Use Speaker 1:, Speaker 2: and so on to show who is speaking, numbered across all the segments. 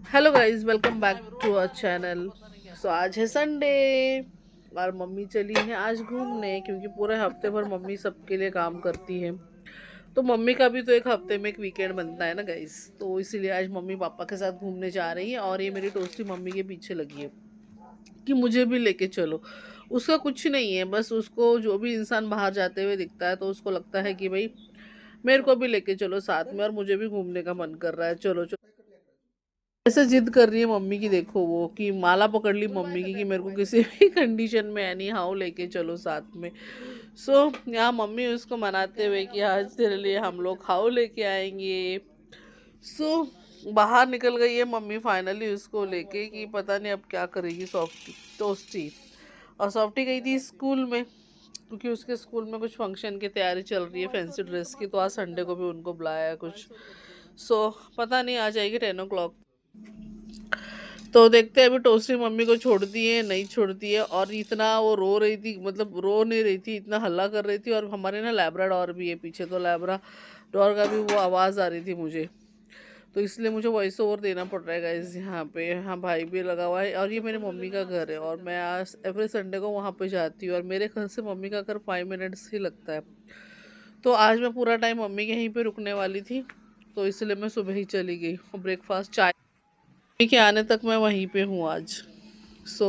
Speaker 1: Hello guys, welcome back to our channel. So आज है Sunday और मम्मी चली है आज घूमने, क्योंकि पूरे हफ्ते भर मम्मी सबके लिए काम करती है। तो मम्मी का भी तो एक हफ्ते में एक वीकेंड बनता है ना गाइस, तो इसीलिए आज मम्मी पापा के साथ घूमने जा रही है। और ये मेरी टोस्टी मम्मी के पीछे लगी है कि मुझे भी लेके चलो। उसका कुछ नहीं है, बस उसको जो भी इंसान बाहर जाते हुए दिखता है तो उसको लगता है कि भाई मेरे को भी लेके चलो साथ में, और मुझे भी घूमने का मन कर रहा है, चलो चलो। ऐसे जिद कर रही है मम्मी की, देखो वो कि माला पकड़ ली मम्मी की कि मेरे को किसी भी कंडीशन में एनी हाउ लेके चलो साथ में। सो यहाँ मम्मी उसको मनाते हुए कि आज तेरे लिए हम लोग खाओ लेके आएंगे। सो बाहर निकल गई है मम्मी फाइनली उसको लेके कि पता नहीं अब क्या करेगी सॉफ्टी टोस्टी। और सॉफ्टी गई थी स्कूल में, क्योंकि उसके स्कूल में कुछ फंक्शन की तैयारी चल रही है फैंसी ड्रेस की, तो आज संडे को भी उनको बुलाया है कुछ। सो पता नहीं आ जाएगी 10 o'clock। तो देखते हैं अभी टोस्टी मम्मी को छोड़ती है नहीं छोड़ती है। और इतना वो रो रही थी, मतलब रो नहीं रही थी, इतना हल्ला कर रही थी। और हमारे ना लैब्राडोर भी है पीछे, तो लैब्राडोर का भी वो आवाज़ आ रही थी मुझे, तो इसलिए मुझे वॉइस ओवर देना पड़ रहा है गाइस यहाँ पे। हाँ, भाई भी लगा हुआ है। और ये मेरी मम्मी का घर है और मैं आज एवरी संडे को वहाँ पे जाती हूँ, और मेरे घर से मम्मी का घर 5 मिनट्स ही लगता है। तो आज मैं पूरा टाइम मम्मी के यहीं पे रुकने वाली थी, तो इसलिए मैं सुबह ही चली गई। ब्रेकफास्ट चाय मम्मी के आने तक मैं वहीं पे हूँ आज। सो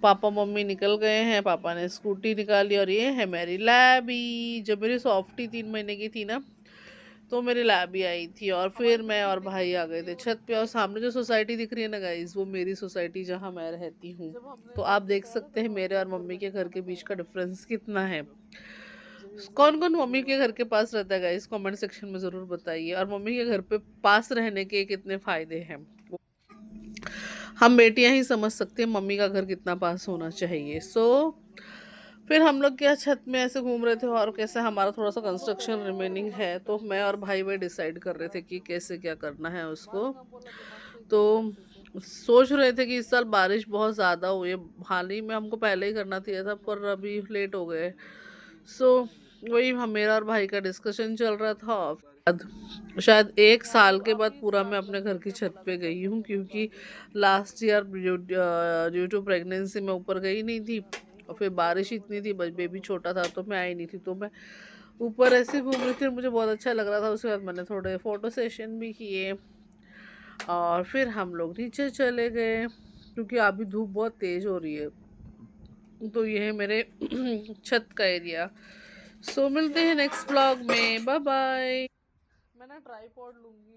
Speaker 1: पापा मम्मी निकल गए हैं, पापा ने स्कूटी निकाली। और ये है मेरी लैबी। जब मेरी सॉफ्टी 3 महीने की थी ना, तो मेरी लैबी आई थी। और फिर मैं और भाई आ गए थे छत पे। और सामने जो सोसाइटी दिख रही है ना गाइज, वो मेरी सोसाइटी जहाँ मैं रहती हूँ। तो आप देख सकते हैं मेरे और मम्मी के घर के बीच का डिफरेंस कितना है। कौन कौन मम्मी के घर के पास रहता है गाइज, कमेंट सेक्शन में ज़रूर बताइए। और मम्मी के घर पे पास रहने के कितने फ़ायदे हैं, हम बेटियां ही समझ सकते हैं मम्मी का घर कितना पास होना चाहिए। फिर हम लोग क्या छत में ऐसे घूम रहे थे, और कैसे हमारा थोड़ा सा कंस्ट्रक्शन रिमेनिंग है, तो मैं और भाई भाई डिसाइड कर रहे थे कि कैसे क्या करना है उसको। तो सोच रहे थे कि इस साल बारिश बहुत ज़्यादा हुई है, हाल ही में हमको पहले ही करना चाहिए था, पर अभी लेट हो गए। सो वही हम मेरा और भाई का डिस्कशन चल रहा था। और शायद 1 साल के बाद पूरा मैं अपने घर की छत पे गई हूँ, क्योंकि last year due to pregnancy में ऊपर गई नहीं थी। और फिर बारिश इतनी थी, बस बेबी छोटा था तो मैं आई नहीं थी, तो मैं ऊपर ऐसे घूम रही थी और मुझे बहुत अच्छा लग रहा था। उसके बाद मैंने थोड़े फ़ोटो सेशन भी किए, और फिर हम लोग नीचे चले गए, क्योंकि अभी धूप बहुत तेज़ हो रही है। तो ये है मेरे छत का एरिया। सो मिलते हैं नेक्स्ट ब्लॉग में, बाय बाय। मैं ना ट्राईपॉड लूँगी।